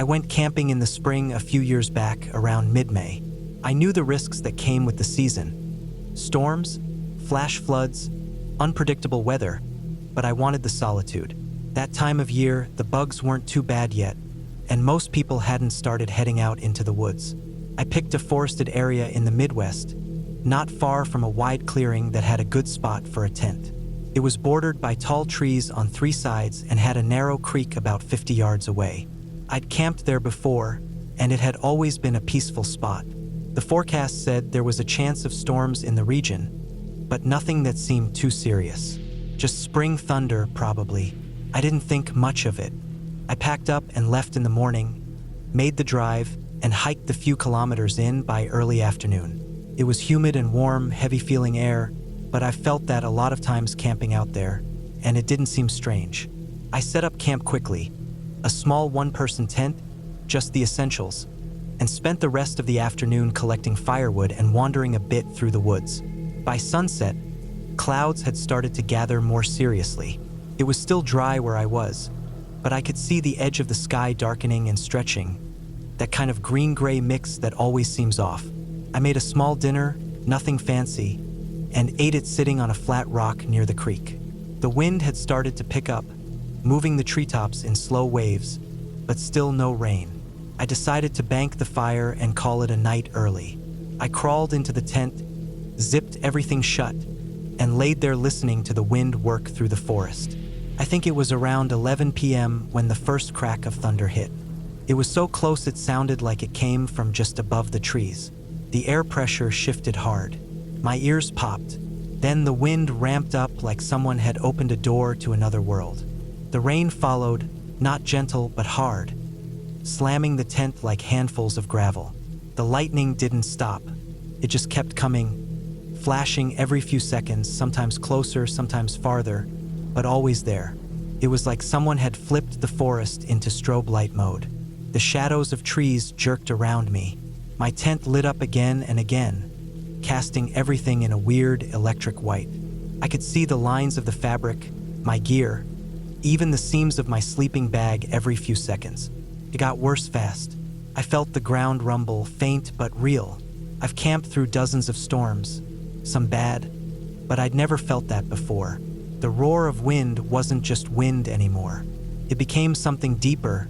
I went camping in the spring a few years back around mid-May. I knew the risks that came with the season. Storms, flash floods, unpredictable weather, but I wanted the solitude. That time of year, the bugs weren't too bad yet, and most people hadn't started heading out into the woods. I picked a forested area in the Midwest, not far from a wide clearing that had a good spot for a tent. It was bordered by tall trees on 3 sides and had a narrow creek about 50 yards away. I'd camped there before, and it had always been a peaceful spot. The forecast said there was a chance of storms in the region, but nothing that seemed too serious. Just spring thunder, probably. I didn't think much of it. I packed up and left in the morning, made the drive, and hiked the few kilometers in by early afternoon. It was humid and warm, heavy-feeling air, but I felt that a lot of times camping out there, and it didn't seem strange. I set up camp quickly, a small one-person tent, just the essentials, and spent the rest of the afternoon collecting firewood and wandering a bit through the woods. By sunset, clouds had started to gather more seriously. It was still dry where I was, but I could see the edge of the sky darkening and stretching, that kind of green-gray mix that always seems off. I made a small dinner, nothing fancy, and ate it sitting on a flat rock near the creek. The wind had started to pick up, moving the treetops in slow waves, but still no rain. I decided to bank the fire and call it a night early. I crawled into the tent, zipped everything shut, and laid there listening to the wind work through the forest. I think it was around 11 p.m. when the first crack of thunder hit. It was so close it sounded like it came from just above the trees. The air pressure shifted hard. My ears popped. Then the wind ramped up like someone had opened a door to another world. The rain followed, not gentle but hard, slamming the tent like handfuls of gravel. The lightning didn't stop. It just kept coming, flashing every few seconds, sometimes closer, sometimes farther, but always there. It was like someone had flipped the forest into strobe light mode. The shadows of trees jerked around me. My tent lit up again and again, casting everything in a weird electric white. I could see the lines of the fabric, my gear, even the seams of my sleeping bag every few seconds. It got worse fast. I felt the ground rumble, faint but real. I've camped through dozens of storms, some bad, but I'd never felt that before. The roar of wind wasn't just wind anymore. It became something deeper,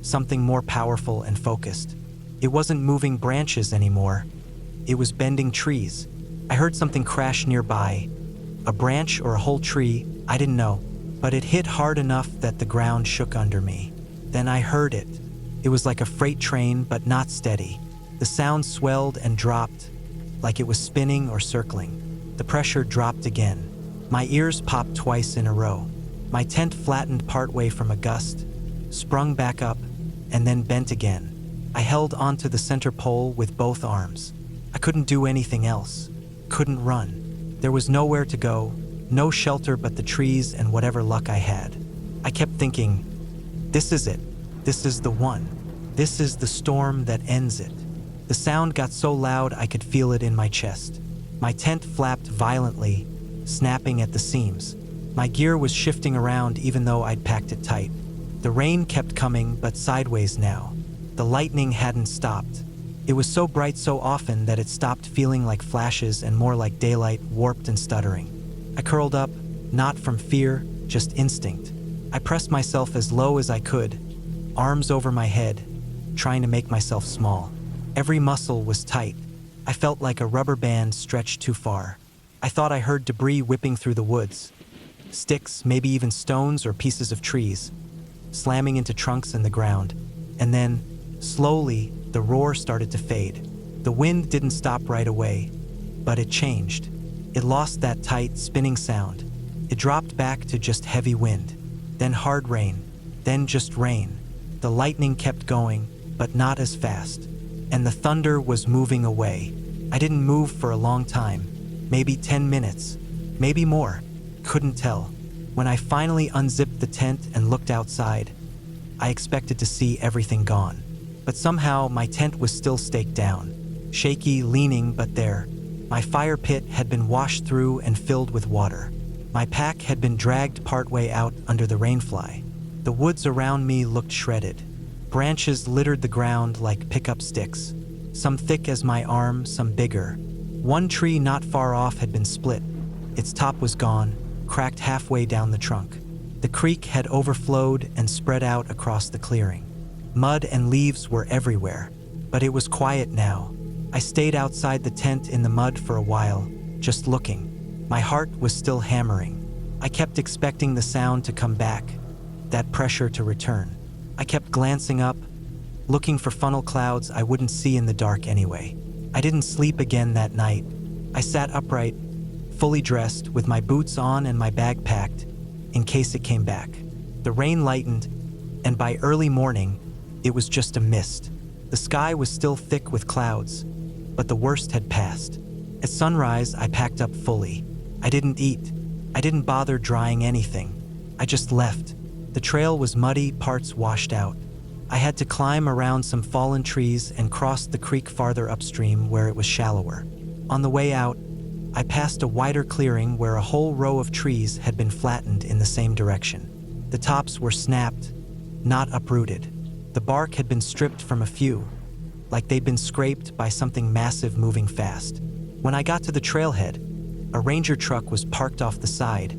something more powerful and focused. It wasn't moving branches anymore. It was bending trees. I heard something crash nearby. A branch or a whole tree, I didn't know, but it hit hard enough that the ground shook under me. Then I heard it. It was like a freight train, but not steady. The sound swelled and dropped, like it was spinning or circling. The pressure dropped again. My ears popped twice in a row. My tent flattened partway from a gust, sprung back up, and then bent again. I held onto the center pole with both arms. I couldn't do anything else. Couldn't run. There was nowhere to go, no shelter but the trees and whatever luck I had. I kept thinking, this is it. This is the one. This is the storm that ends it. The sound got so loud I could feel it in my chest. My tent flapped violently, snapping at the seams. My gear was shifting around even though I'd packed it tight. The rain kept coming, but sideways now. The lightning hadn't stopped. It was so bright so often that it stopped feeling like flashes and more like daylight, warped and stuttering. I curled up, not from fear, just instinct. I pressed myself as low as I could, arms over my head, trying to make myself small. Every muscle was tight. I felt like a rubber band stretched too far. I thought I heard debris whipping through the woods. Sticks, maybe even stones or pieces of trees, slamming into trunks and the ground. And then, slowly, the roar started to fade. The wind didn't stop right away, but it changed. It lost that tight, spinning sound. It dropped back to just heavy wind, then hard rain, then just rain. The lightning kept going, but not as fast. And the thunder was moving away. I didn't move for a long time, maybe 10 minutes, maybe more. Couldn't tell. When I finally unzipped the tent and looked outside, I expected to see everything gone. But somehow my tent was still staked down, shaky, leaning, but there. My fire pit had been washed through and filled with water. My pack had been dragged partway out under the rainfly. The woods around me looked shredded, Branches littered the ground like pickup sticks, some thick as my arm, some bigger. One tree not far off had been split. Its top was gone, cracked halfway down the trunk. The creek had overflowed and spread out across the clearing. Mud and leaves were everywhere, but it was quiet now. I stayed outside the tent in the mud for a while, just looking. My heart was still hammering. I kept expecting the sound to come back, that pressure to return. I kept glancing up, looking for funnel clouds I wouldn't see in the dark anyway. I didn't sleep again that night. I sat upright, fully dressed, with my boots on and my bag packed, in case it came back. The rain lightened, and by early morning, it was just a mist. The sky was still thick with clouds, but the worst had passed. At sunrise, I packed up fully. I didn't eat. I didn't bother drying anything. I just left. The trail was muddy, parts washed out. I had to climb around some fallen trees and cross the creek farther upstream where it was shallower. On the way out, I passed a wider clearing where a whole row of trees had been flattened in the same direction. The tops were snapped, not uprooted. The bark had been stripped from a few, like they'd been scraped by something massive moving fast. When I got to the trailhead, a ranger truck was parked off the side,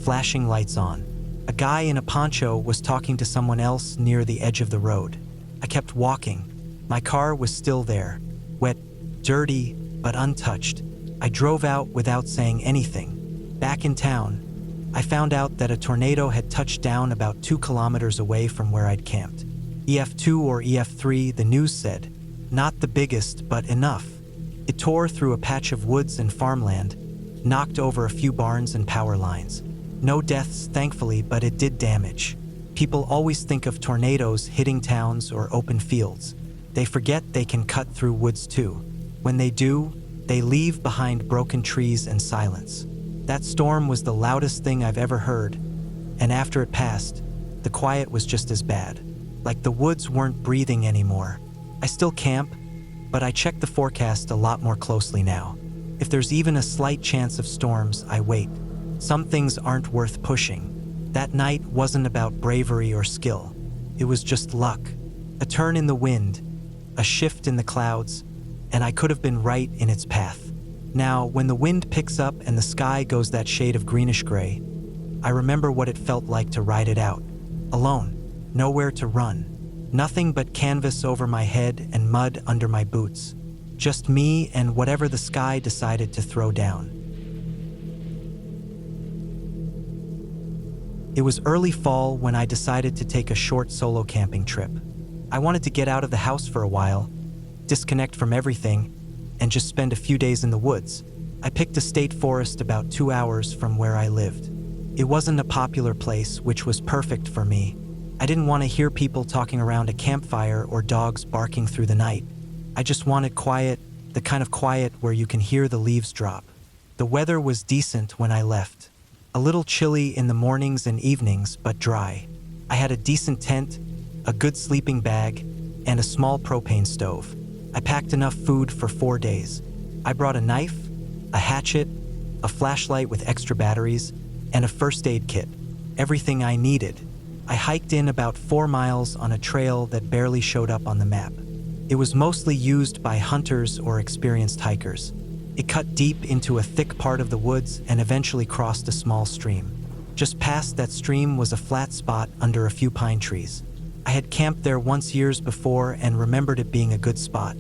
flashing lights on. A guy in a poncho was talking to someone else near the edge of the road. I kept walking. My car was still there, wet, dirty, but untouched. I drove out without saying anything. Back in town, I found out that a tornado had touched down about 2 kilometers away from where I'd camped. EF2 or EF3, the news said. Not the biggest, but enough. It tore through a patch of woods and farmland, knocked over a few barns and power lines. No deaths, thankfully, but it did damage. People always think of tornadoes hitting towns or open fields. They forget they can cut through woods too. When they do, they leave behind broken trees and silence. That storm was the loudest thing I've ever heard, and after it passed, the quiet was just as bad. Like the woods weren't breathing anymore. I still camp, but I check the forecast a lot more closely now. If there's even a slight chance of storms, I wait. Some things aren't worth pushing. That night wasn't about bravery or skill. It was just luck. A turn in the wind, a shift in the clouds, and I could have been right in its path. Now, when the wind picks up and the sky goes that shade of greenish-gray, I remember what it felt like to ride it out. Alone, nowhere to run. Nothing but canvas over my head and mud under my boots. Just me and whatever the sky decided to throw down. It was early fall when I decided to take a short solo camping trip. I wanted to get out of the house for a while, disconnect from everything, and just spend a few days in the woods. I picked a state forest about 2 hours from where I lived. It wasn't a popular place, which was perfect for me. I didn't want to hear people talking around a campfire or dogs barking through the night. I just wanted quiet, the kind of quiet where you can hear the leaves drop. The weather was decent when I left. A little chilly in the mornings and evenings, but dry. I had a decent tent, a good sleeping bag, and a small propane stove. I packed enough food for 4 days. I brought a knife, a hatchet, a flashlight with extra batteries, and a first aid kit. Everything I needed. I hiked in about 4 miles on a trail that barely showed up on the map. It was mostly used by hunters or experienced hikers. It cut deep into a thick part of the woods and eventually crossed a small stream. Just past that stream was a flat spot under a few pine trees. I had camped there once years before and remembered it being a good spot.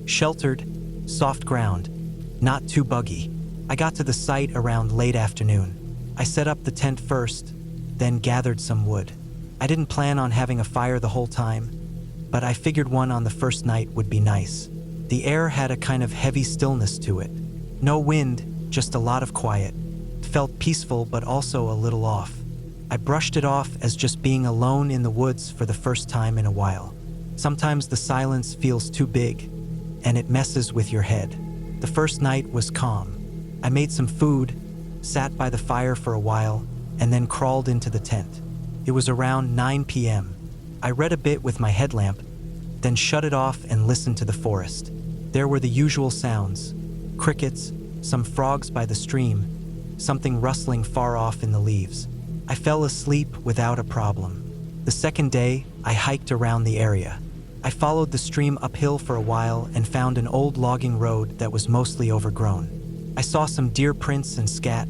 Sheltered, soft ground, not too buggy. I got to the site around late afternoon. I set up the tent first, then gathered some wood. I didn't plan on having a fire the whole time, but I figured one on the first night would be nice. The air had a kind of heavy stillness to it. No wind, just a lot of quiet. It felt peaceful but also a little off. I brushed it off as just being alone in the woods for the first time in a while. Sometimes the silence feels too big, and it messes with your head. The first night was calm. I made some food, sat by the fire for a while, and then crawled into the tent. It was around 9 p.m. I read a bit with my headlamp, then shut it off and listened to the forest. There were the usual sounds, crickets, some frogs by the stream, something rustling far off in the leaves. I fell asleep without a problem. The second day, I hiked around the area. I followed the stream uphill for a while and found an old logging road that was mostly overgrown. I saw some deer prints and scat,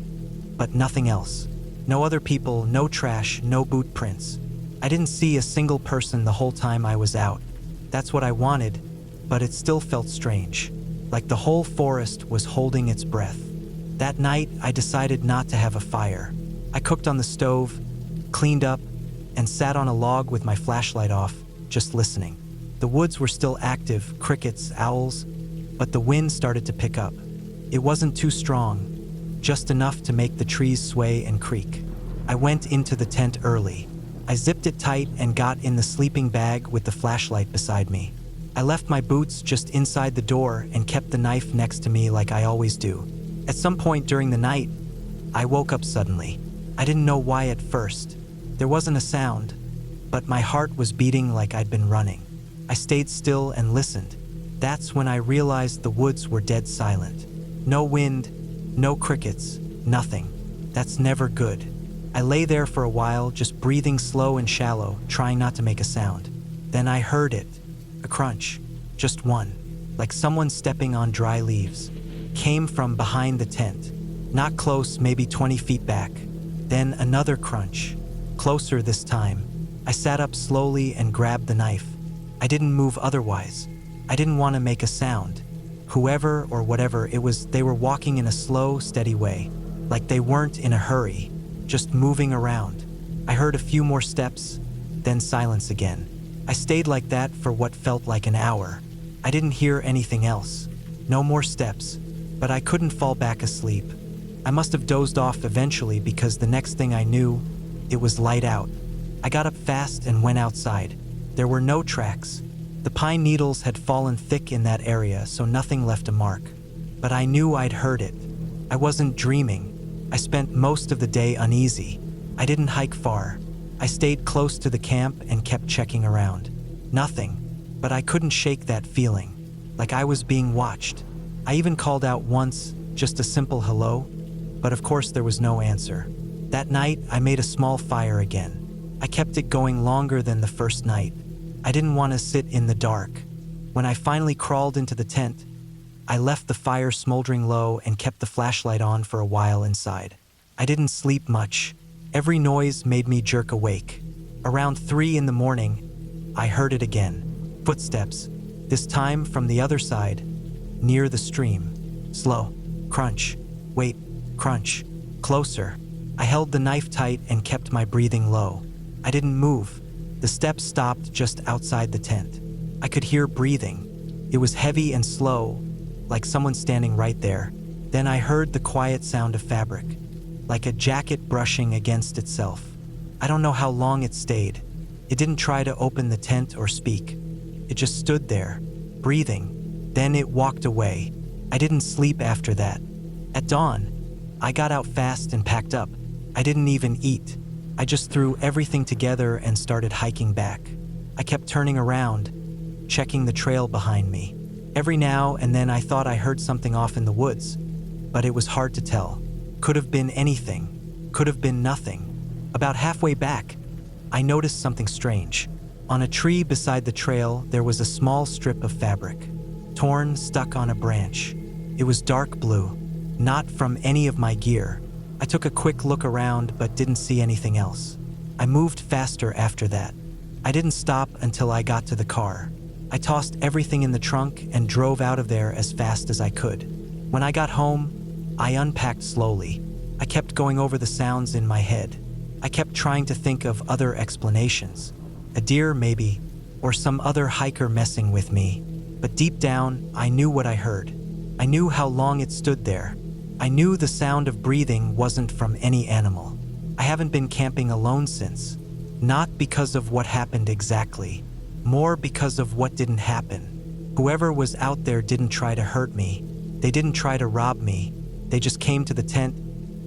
but nothing else. No other people, no trash, no boot prints. I didn't see a single person the whole time I was out. That's what I wanted, but it still felt strange, like the whole forest was holding its breath. That night, I decided not to have a fire. I cooked on the stove, cleaned up, and sat on a log with my flashlight off, just listening. The woods were still active, crickets, owls, but the wind started to pick up. It wasn't too strong, just enough to make the trees sway and creak. I went into the tent early. I zipped it tight and got in the sleeping bag with the flashlight beside me. I left my boots just inside the door and kept the knife next to me like I always do. At some point during the night, I woke up suddenly. I didn't know why at first. There wasn't a sound, but my heart was beating like I'd been running. I stayed still and listened. That's when I realized the woods were dead silent. No wind, no crickets, nothing. That's never good. I lay there for a while, just breathing slow and shallow, trying not to make a sound. Then I heard it. A crunch. Just one. Like someone stepping on dry leaves. Came from behind the tent. Not close, maybe 20 feet back. Then another crunch. Closer this time. I sat up slowly and grabbed the knife. I didn't move otherwise. I didn't want to make a sound. Whoever or whatever it was, they were walking in a slow, steady way. Like they weren't in a hurry, just moving around. I heard a few more steps, then silence again. I stayed like that for what felt like an hour. I didn't hear anything else. No more steps, but I couldn't fall back asleep. I must have dozed off eventually because the next thing I knew, it was light out. I got up fast and went outside. There were no tracks. The pine needles had fallen thick in that area, so nothing left a mark. But I knew I'd heard it. I wasn't dreaming. I spent most of the day uneasy. I didn't hike far. I stayed close to the camp and kept checking around. Nothing, but I couldn't shake that feeling, like I was being watched. I even called out once, just a simple hello, but of course there was no answer. That night, I made a small fire again. I kept it going longer than the first night. I didn't want to sit in the dark. When I finally crawled into the tent, I left the fire smoldering low and kept the flashlight on for a while inside. I didn't sleep much. Every noise made me jerk awake. Around 3 in the morning, I heard it again. Footsteps, this time from the other side, near the stream. Slow. Crunch. Wait. Crunch. Closer. I held the knife tight and kept my breathing low. I didn't move. The steps stopped just outside the tent. I could hear breathing. It was heavy and slow, like someone standing right there. Then I heard the quiet sound of fabric, like a jacket brushing against itself. I don't know how long it stayed. It didn't try to open the tent or speak. It just stood there, breathing. Then it walked away. I didn't sleep after that. At dawn, I got out fast and packed up. I didn't even eat. I just threw everything together and started hiking back. I kept turning around, checking the trail behind me. Every now and then I thought I heard something off in the woods, but it was hard to tell. Could have been anything, could have been nothing. About halfway back, I noticed something strange. On a tree beside the trail, there was a small strip of fabric, torn, stuck on a branch. It was dark blue, not from any of my gear. I took a quick look around but didn't see anything else. I moved faster after that. I didn't stop until I got to the car. I tossed everything in the trunk and drove out of there as fast as I could. When I got home, I unpacked slowly. I kept going over the sounds in my head. I kept trying to think of other explanations. A deer maybe, or some other hiker messing with me. But deep down, I knew what I heard. I knew how long it stood there. I knew the sound of breathing wasn't from any animal. I haven't been camping alone since. Not because of what happened exactly, more because of what didn't happen. Whoever was out there didn't try to hurt me. They didn't try to rob me. They just came to the tent,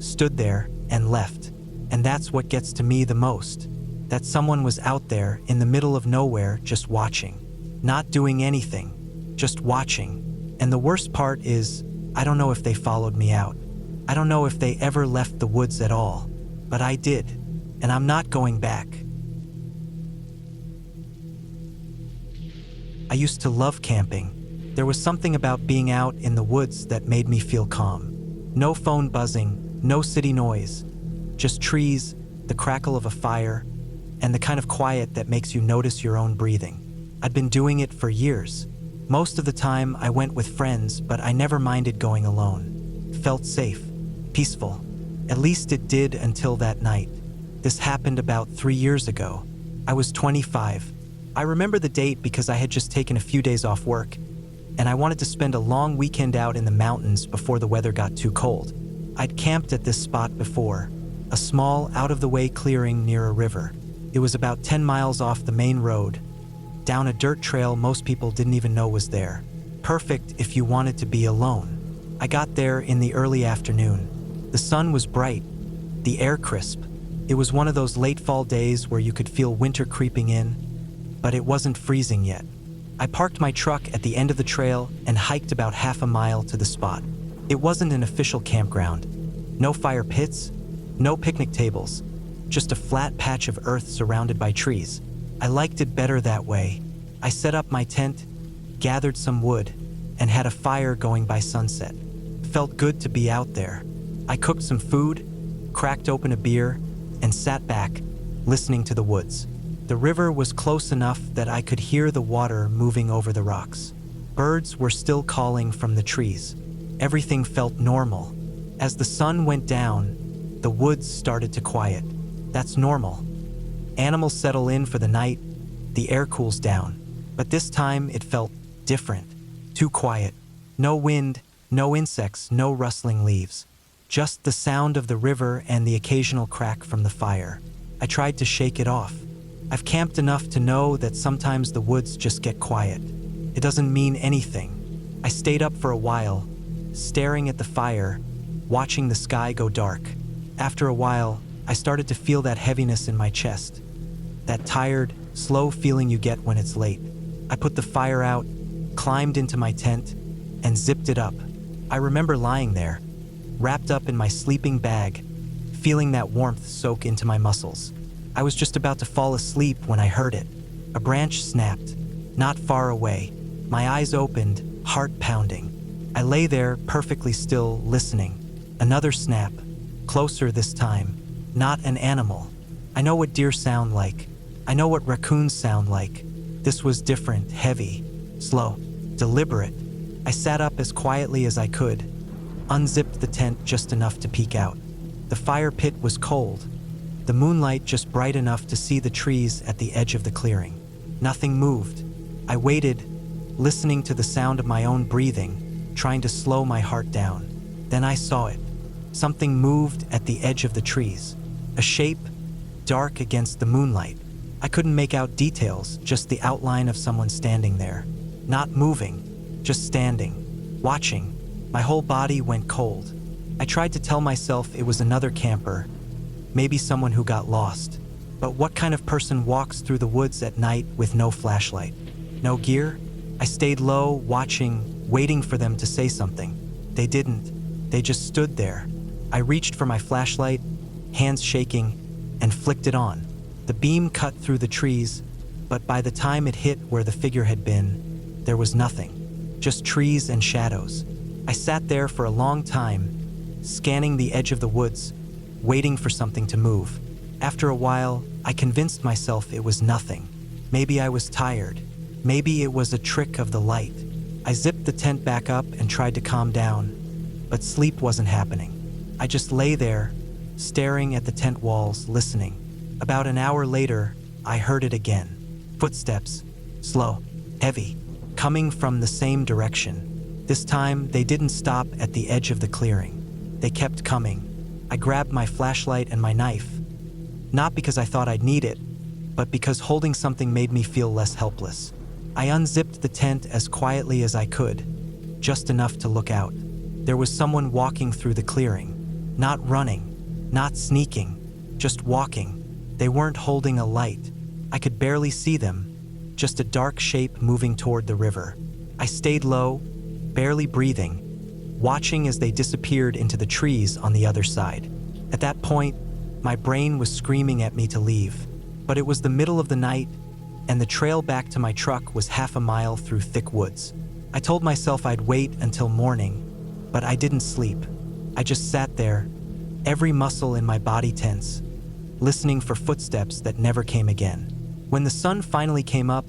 stood there, and left. And that's what gets to me the most. That someone was out there in the middle of nowhere just watching. Not doing anything, just watching. And the worst part is, I don't know if they followed me out. I don't know if they ever left the woods at all. But I did, and I'm not going back. I used to love camping. There was something about being out in the woods that made me feel calm. No phone buzzing, no city noise, just trees, the crackle of a fire, and the kind of quiet that makes you notice your own breathing. I'd been doing it for years. Most of the time I went with friends, but I never minded going alone. Felt safe, peaceful. At least it did until that night. This happened about 3 years ago. I was 25. I remember the date because I had just taken a few days off work, and I wanted to spend a long weekend out in the mountains before the weather got too cold. I'd camped at this spot before, a small, out-of-the-way clearing near a river. It was about 10 miles off the main road, down a dirt trail most people didn't even know was there. Perfect if you wanted to be alone. I got there in the early afternoon. The sun was bright, the air crisp. It was one of those late fall days where you could feel winter creeping in, but it wasn't freezing yet. I parked my truck at the end of the trail and hiked about half a mile to the spot. It wasn't an official campground. No fire pits, no picnic tables, just a flat patch of earth surrounded by trees. I liked it better that way. I set up my tent, gathered some wood, and had a fire going by sunset. Felt good to be out there. I cooked some food, cracked open a beer, and sat back, listening to the woods. The river was close enough that I could hear the water moving over the rocks. Birds were still calling from the trees. Everything felt normal. As the sun went down, the woods started to quiet. That's normal. Animals settle in for the night, the air cools down. But this time it felt different, too quiet. No wind, no insects, no rustling leaves. Just the sound of the river and the occasional crack from the fire. I tried to shake it off. I've camped enough to know that sometimes the woods just get quiet. It doesn't mean anything. I stayed up for a while, staring at the fire, watching the sky go dark. After a while, I started to feel that heaviness in my chest. That tired, slow feeling you get when it's late. I put the fire out, climbed into my tent, and zipped it up. I remember lying there, wrapped up in my sleeping bag, feeling that warmth soak into my muscles. I was just about to fall asleep when I heard it. A branch snapped, not far away. My eyes opened, heart pounding. I lay there, perfectly still, listening. Another snap, closer this time. Not an animal. I know what deer sound like. I know what raccoons sound like. This was different, heavy, slow, deliberate. I sat up as quietly as I could, unzipped the tent just enough to peek out. The fire pit was cold, the moonlight just bright enough to see the trees at the edge of the clearing. Nothing moved. I waited, listening to the sound of my own breathing, trying to slow my heart down. Then I saw it. Something moved at the edge of the trees. A shape, dark against the moonlight. I couldn't make out details, just the outline of someone standing there. Not moving, just standing, watching. My whole body went cold. I tried to tell myself it was another camper, maybe someone who got lost. But what kind of person walks through the woods at night with no flashlight? No gear? I stayed low, watching, waiting for them to say something. They didn't. They just stood there. I reached for my flashlight, hands shaking, and flicked it on. The beam cut through the trees, but by the time it hit where the figure had been, there was nothing. Just trees and shadows. I sat there for a long time, scanning the edge of the woods, waiting for something to move. After a while, I convinced myself it was nothing. Maybe I was tired. Maybe it was a trick of the light. I zipped the tent back up and tried to calm down, but sleep wasn't happening. I just lay there, staring at the tent walls, listening. About an hour later, I heard it again. Footsteps, slow, heavy, coming from the same direction. This time, they didn't stop at the edge of the clearing. They kept coming. I grabbed my flashlight and my knife, not because I thought I'd need it, but because holding something made me feel less helpless. I unzipped the tent as quietly as I could, just enough to look out. There was someone walking through the clearing, not running, not sneaking, just walking. They weren't holding a light. I could barely see them, just a dark shape moving toward the river. I stayed low, barely breathing, watching as they disappeared into the trees on the other side. At that point, my brain was screaming at me to leave. But it was the middle of the night, and the trail back to my truck was half a mile through thick woods. I told myself I'd wait until morning, but I didn't sleep. I just sat there, every muscle in my body tense, listening for footsteps that never came again. When the sun finally came up,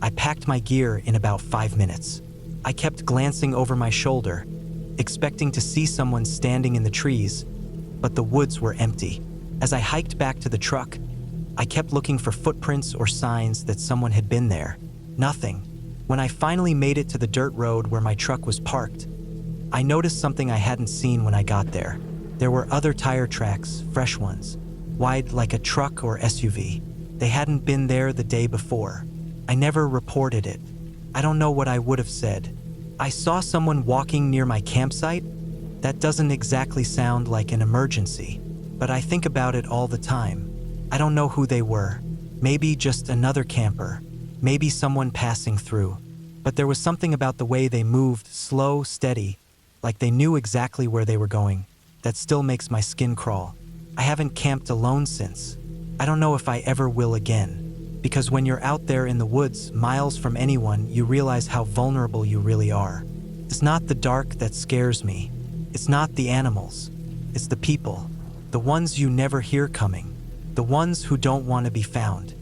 I packed my gear in about 5 minutes. I kept glancing over my shoulder, expecting to see someone standing in the trees, but the woods were empty. As I hiked back to the truck, I kept looking for footprints or signs that someone had been there. Nothing. When I finally made it to the dirt road where my truck was parked, I noticed something I hadn't seen when I got there. There were other tire tracks, fresh ones, wide like a truck or SUV. They hadn't been there the day before. I never reported it. I don't know what I would have said. I saw someone walking near my campsite? That doesn't exactly sound like an emergency, but I think about it all the time. I don't know who they were. Maybe just another camper. Maybe someone passing through. But there was something about the way they moved, slow, steady, like they knew exactly where they were going, that still makes my skin crawl. I haven't camped alone since. I don't know if I ever will again. Because when you're out there in the woods, miles from anyone, you realize how vulnerable you really are. It's not the dark that scares me. It's not the animals. It's the people. The ones you never hear coming. The ones who don't want to be found.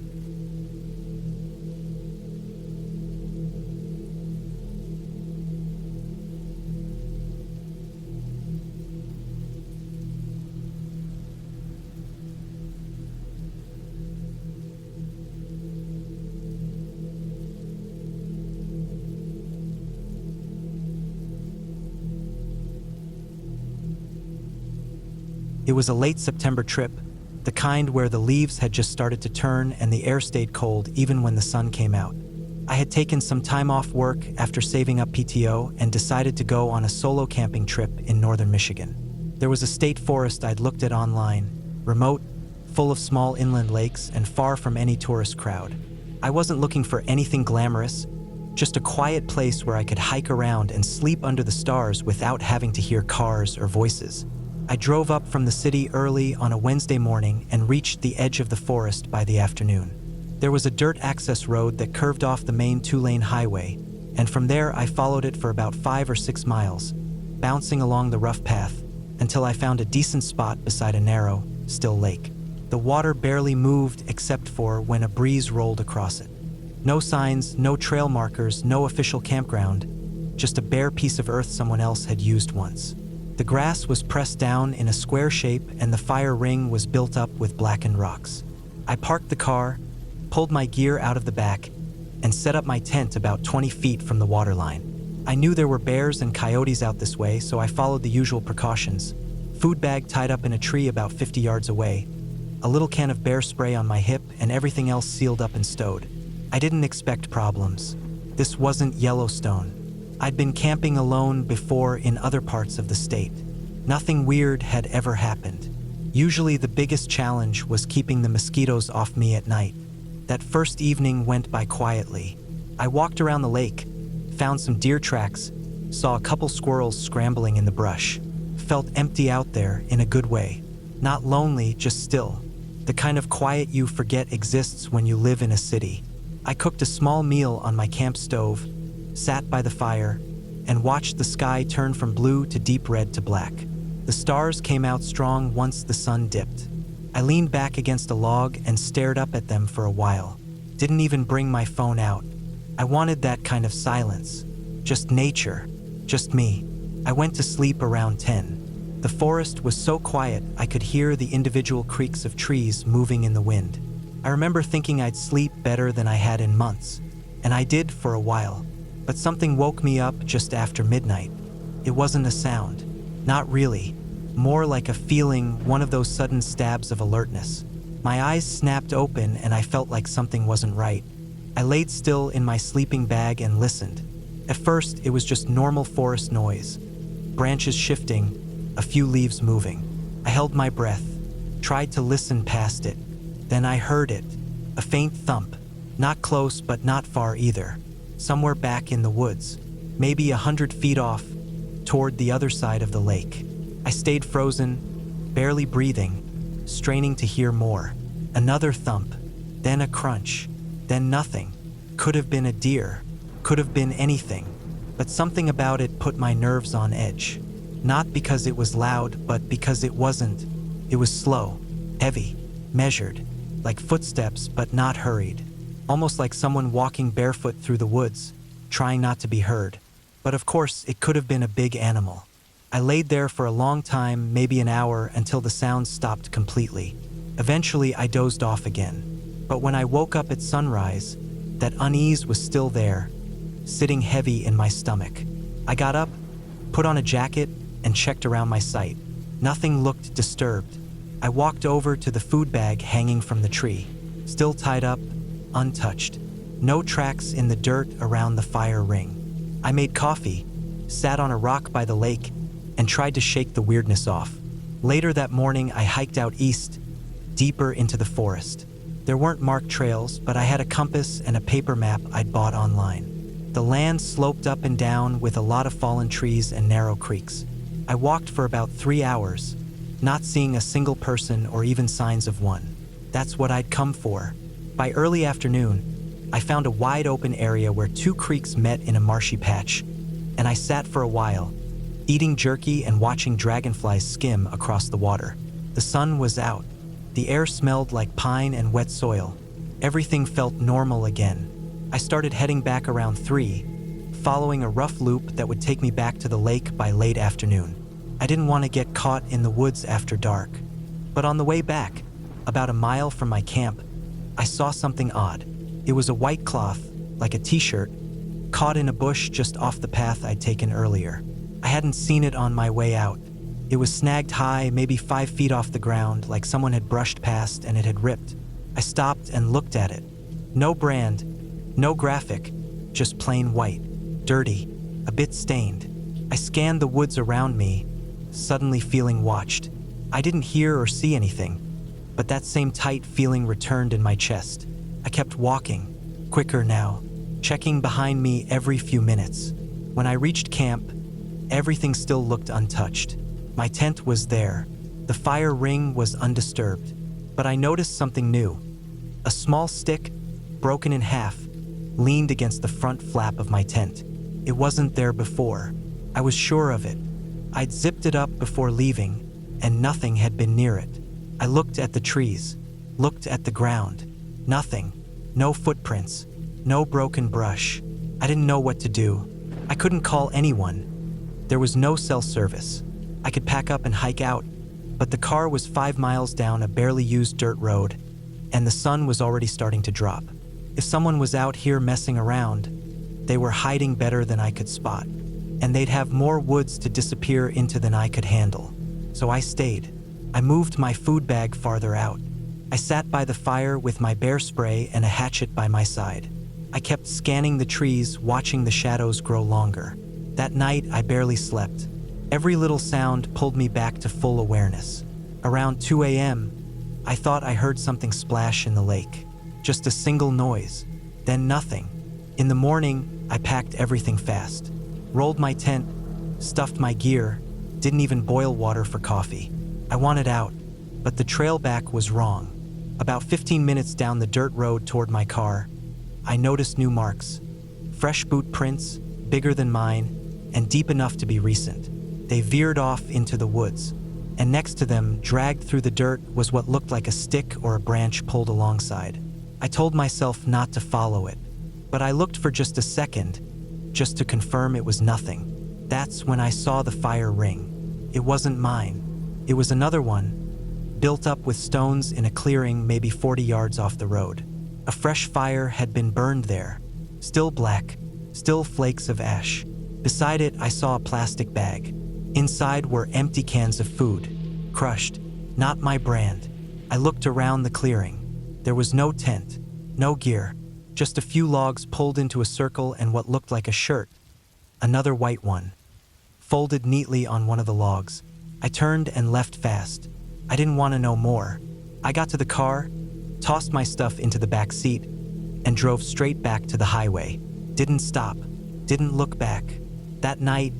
It was a late September trip, the kind where the leaves had just started to turn and the air stayed cold even when the sun came out. I had taken some time off work after saving up PTO and decided to go on a solo camping trip in northern Michigan. There was a state forest I'd looked at online, remote, full of small inland lakes and far from any tourist crowd. I wasn't looking for anything glamorous, just a quiet place where I could hike around and sleep under the stars without having to hear cars or voices. I drove up from the city early on a Wednesday morning and reached the edge of the forest by the afternoon. There was a dirt access road that curved off the main 2-lane highway, and from there I followed it for about 5 or 6 miles, bouncing along the rough path, until I found a decent spot beside a narrow, still lake. The water barely moved except for when a breeze rolled across it. No signs, no trail markers, no official campground, just a bare piece of earth someone else had used once. The grass was pressed down in a square shape and the fire ring was built up with blackened rocks. I parked the car, pulled my gear out of the back, and set up my tent about 20 feet from the waterline. I knew there were bears and coyotes out this way, so I followed the usual precautions. Food bag tied up in a tree about 50 yards away, a little can of bear spray on my hip, and everything else sealed up and stowed. I didn't expect problems. This wasn't Yellowstone. I'd been camping alone before in other parts of the state. Nothing weird had ever happened. Usually the biggest challenge was keeping the mosquitoes off me at night. That first evening went by quietly. I walked around the lake, found some deer tracks, saw a couple squirrels scrambling in the brush. Felt empty out there in a good way. Not lonely, just still. The kind of quiet you forget exists when you live in a city. I cooked a small meal on my camp stove, sat by the fire, and watched the sky turn from blue to deep red to black. The stars came out strong once the sun dipped. I leaned back against a log and stared up at them for a while. Didn't even bring my phone out. I wanted that kind of silence. Just nature. Just me. I went to sleep around 10. The forest was so quiet I could hear the individual creaks of trees moving in the wind. I remember thinking I'd sleep better than I had in months, and I did for a while. But something woke me up just after midnight. It wasn't a sound. Not really. More like a feeling, one of those sudden stabs of alertness. My eyes snapped open and I felt like something wasn't right. I laid still in my sleeping bag and listened. At first, it was just normal forest noise. Branches shifting, a few leaves moving. I held my breath, tried to listen past it. Then I heard it. A faint thump. Not close, but not far either. Somewhere back in the woods, maybe 100 feet off, toward the other side of the lake. I stayed frozen, barely breathing, straining to hear more. Another thump, then a crunch. Then nothing. Could have been a deer. Could have been anything. But something about it put my nerves on edge. Not because it was loud, but because it wasn't. It was slow, heavy, measured, like footsteps but not hurried. Almost like someone walking barefoot through the woods, trying not to be heard. But of course, it could have been a big animal. I laid there for a long time, maybe an hour, until the sounds stopped completely. Eventually, I dozed off again. But when I woke up at sunrise, that unease was still there, sitting heavy in my stomach. I got up, put on a jacket, and checked around my site. Nothing looked disturbed. I walked over to the food bag hanging from the tree, still tied up, untouched. No tracks in the dirt around the fire ring. I made coffee, sat on a rock by the lake, and tried to shake the weirdness off. Later that morning, I hiked out east, deeper into the forest. There weren't marked trails, but I had a compass and a paper map I'd bought online. The land sloped up and down with a lot of fallen trees and narrow creeks. I walked for about 3 hours, not seeing a single person or even signs of one. That's what I'd come for. By early afternoon, I found a wide open area where 2 creeks met in a marshy patch, and I sat for a while, eating jerky and watching dragonflies skim across the water. The sun was out. The air smelled like pine and wet soil. Everything felt normal again. I started heading back around 3, following a rough loop that would take me back to the lake by late afternoon. I didn't want to get caught in the woods after dark. But on the way back, about a mile from my camp, I saw something odd. It was a white cloth, like a t-shirt, caught in a bush just off the path I'd taken earlier. I hadn't seen it on my way out. It was snagged high, maybe 5 feet off the ground, like someone had brushed past and it had ripped. I stopped and looked at it. No brand, no graphic, just plain white, dirty, a bit stained. I scanned the woods around me, suddenly feeling watched. I didn't hear or see anything, but that same tight feeling returned in my chest. I kept walking, quicker now, checking behind me every few minutes. When I reached camp, everything still looked untouched. My tent was there. The fire ring was undisturbed. But I noticed something new. A small stick, broken in half, leaned against the front flap of my tent. It wasn't there before. I was sure of it. I'd zipped it up before leaving, and nothing had been near it. I looked at the trees, looked at the ground. Nothing. No footprints. No broken brush. I didn't know what to do. I couldn't call anyone. There was no cell service. I could pack up and hike out, but the car was 5 miles down a barely used dirt road, and the sun was already starting to drop. If someone was out here messing around, they were hiding better than I could spot, and they'd have more woods to disappear into than I could handle. So I stayed. I moved my food bag farther out. I sat by the fire with my bear spray and a hatchet by my side. I kept scanning the trees, watching the shadows grow longer. That night, I barely slept. Every little sound pulled me back to full awareness. Around 2 a.m., I thought I heard something splash in the lake. Just a single noise, then nothing. In the morning, I packed everything fast. Rolled my tent, stuffed my gear, didn't even boil water for coffee. I wanted out, but the trail back was wrong. About 15 minutes down the dirt road toward my car, I noticed new marks. Fresh boot prints, bigger than mine, and deep enough to be recent. They veered off into the woods, and next to them, dragged through the dirt, was what looked like a stick or a branch pulled alongside. I told myself not to follow it, but I looked for just a second, just to confirm it was nothing. That's when I saw the fire ring. It wasn't mine. It was another one, built up with stones in a clearing maybe 40 yards off the road. A fresh fire had been burned there, still black, still flakes of ash. Beside it, I saw a plastic bag. Inside were empty cans of food, crushed, not my brand. I looked around the clearing. There was no tent, no gear, just a few logs pulled into a circle and what looked like a shirt, another white one, folded neatly on one of the logs. I turned and left fast. I didn't want to know more. I got to the car, tossed my stuff into the back seat, and drove straight back to the highway. Didn't stop, didn't look back. That night,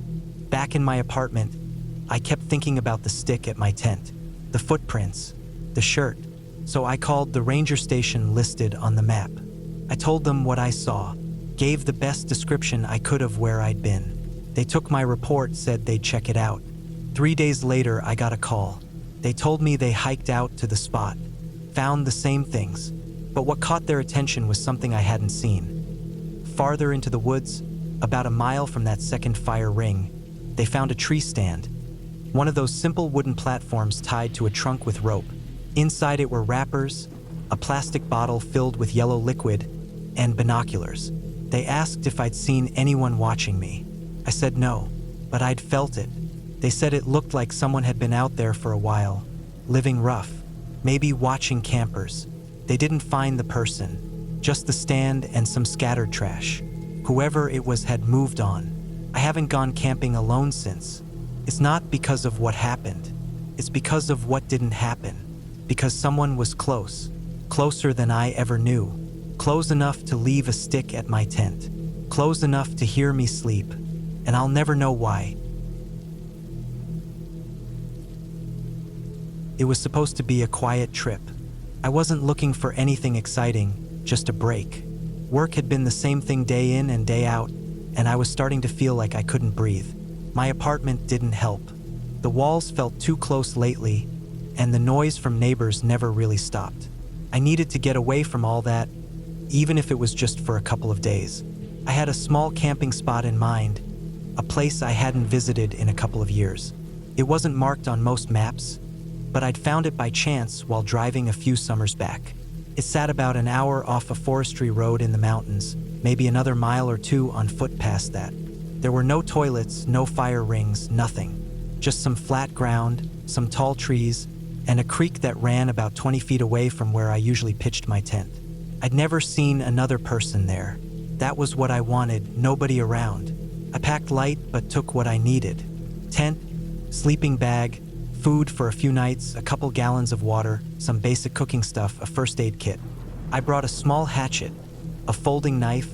back in my apartment, I kept thinking about the stick at my tent, the footprints, the shirt. So I called the ranger station listed on the map. I told them what I saw, gave the best description I could of where I'd been. They took my report, said they'd check it out. 3 days later, I got a call. They told me they hiked out to the spot, found the same things, but what caught their attention was something I hadn't seen. Farther into the woods, about a mile from that second fire ring, they found a tree stand, one of those simple wooden platforms tied to a trunk with rope. Inside it were wrappers, a plastic bottle filled with yellow liquid, and binoculars. They asked if I'd seen anyone watching me. I said no, but I'd felt it. They said it looked like someone had been out there for a while, living rough, maybe watching campers. They didn't find the person, just the stand and some scattered trash. Whoever it was had moved on. I haven't gone camping alone since. It's not because of what happened. It's because of what didn't happen. Because someone was close, closer than I ever knew. Close enough to leave a stick at my tent. Close enough to hear me sleep. And I'll never know why. It was supposed to be a quiet trip. I wasn't looking for anything exciting, just a break. Work had been the same thing day in and day out, and I was starting to feel like I couldn't breathe. My apartment didn't help. The walls felt too close lately, and the noise from neighbors never really stopped. I needed to get away from all that, even if it was just for a couple of days. I had a small camping spot in mind, a place I hadn't visited in a couple of years. It wasn't marked on most maps, but I'd found it by chance while driving a few summers back. It sat about an hour off a forestry road in the mountains, maybe another mile or two on foot past that. There were no toilets, no fire rings, nothing. Just some flat ground, some tall trees, and a creek that ran about 20 feet away from where I usually pitched my tent. I'd never seen another person there. That was what I wanted, nobody around. I packed light but took what I needed. Tent, sleeping bag, food for a few nights, a couple gallons of water, some basic cooking stuff, a first aid kit. I brought a small hatchet, a folding knife,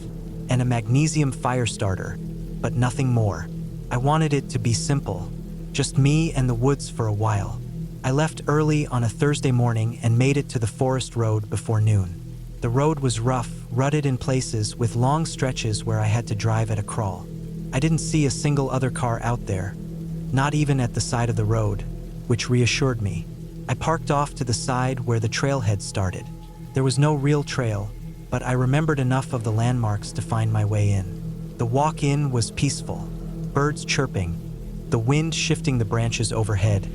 and a magnesium fire starter, but nothing more. I wanted it to be simple, just me and the woods for a while. I left early on a Thursday morning and made it to the forest road before noon. The road was rough, rutted in places, with long stretches where I had to drive at a crawl. I didn't see a single other car out there, not even at the side of the road, which reassured me. I parked off to the side where the trailhead started. There was no real trail, but I remembered enough of the landmarks to find my way in. The walk in was peaceful, birds chirping, the wind shifting the branches overhead,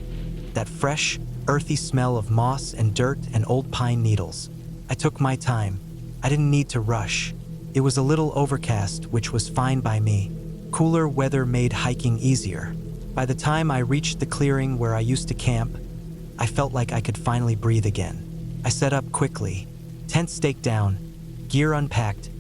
that fresh, earthy smell of moss and dirt and old pine needles. I took my time. I didn't need to rush. It was a little overcast, which was fine by me. Cooler weather made hiking easier. By the time I reached the clearing where I used to camp, I felt like I could finally breathe again. I set up quickly. Tent staked down, gear unpacked,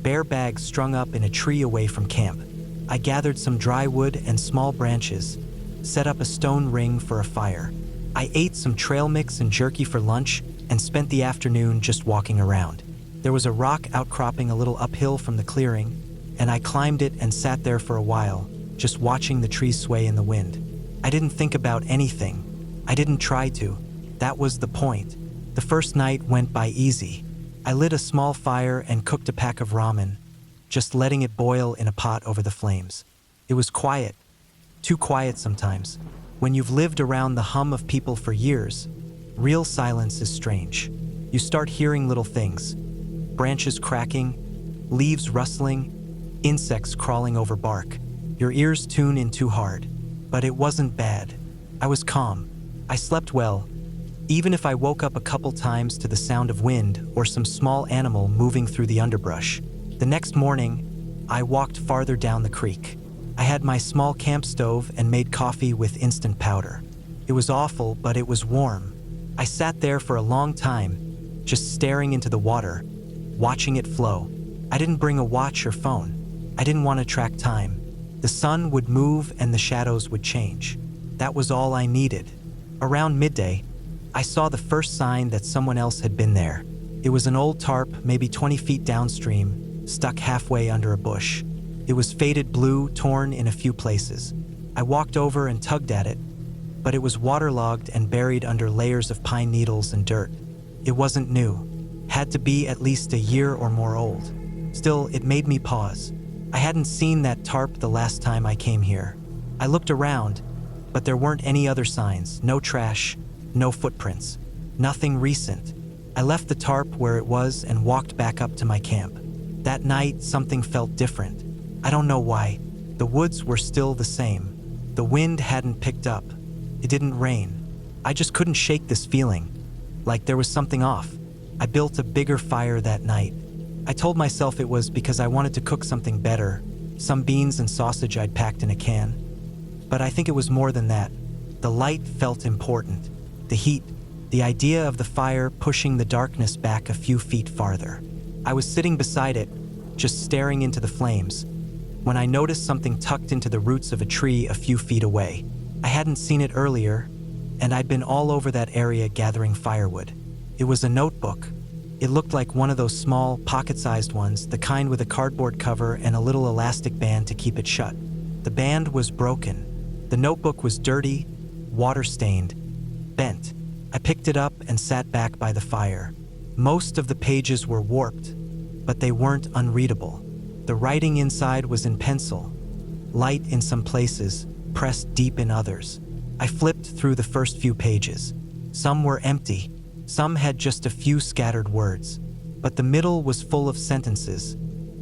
bare bags strung up in a tree away from camp. I gathered some dry wood and small branches, set up a stone ring for a fire. I ate some trail mix and jerky for lunch and spent the afternoon just walking around. There was a rock outcropping a little uphill from the clearing, and I climbed it and sat there for a while, just watching the trees sway in the wind. I didn't think about anything. I didn't try to. That was the point. The first night went by easy. I lit a small fire and cooked a pack of ramen, just letting it boil in a pot over the flames. It was quiet, too quiet sometimes. When you've lived around the hum of people for years, real silence is strange. You start hearing little things, branches cracking, leaves rustling, insects crawling over bark. Your ears tune in too hard, but it wasn't bad. I was calm. I slept well, even if I woke up a couple times to the sound of wind or some small animal moving through the underbrush. The next morning, I walked farther down the creek. I had my small camp stove and made coffee with instant powder. It was awful, but it was warm. I sat there for a long time, just staring into the water, watching it flow. I didn't bring a watch or phone. I didn't want to track time. The sun would move and the shadows would change. That was all I needed. Around midday, I saw the first sign that someone else had been there. It was an old tarp, maybe 20 feet downstream, stuck halfway under a bush. It was faded blue, torn in a few places. I walked over and tugged at it, but it was waterlogged and buried under layers of pine needles and dirt. It wasn't new. had to be at least a year or more old. Still, it made me pause. I hadn't seen that tarp the last time I came here. I looked around, but there weren't any other signs, no trash, no footprints, nothing recent. I left the tarp where it was and walked back up to my camp. That night, something felt different. I don't know why. The woods were still the same. The wind hadn't picked up. It didn't rain. I just couldn't shake this feeling, like there was something off. I built a bigger fire that night. I told myself it was because I wanted to cook something better, some beans and sausage I'd packed in a can. But I think it was more than that. The light felt important. The heat, the idea of the fire pushing the darkness back a few feet farther. I was sitting beside it, just staring into the flames, when I noticed something tucked into the roots of a tree a few feet away. I hadn't seen it earlier, and I'd been all over that area gathering firewood. It was a notebook. It looked like one of those small, pocket-sized ones, the kind with a cardboard cover and a little elastic band to keep it shut. The band was broken. The notebook was dirty, water-stained, bent. I picked it up and sat back by the fire. Most of the pages were warped, but they weren't unreadable. The writing inside was in pencil, light in some places, pressed deep in others. I flipped through the first few pages. Some were empty. Some had just a few scattered words, but the middle was full of sentences,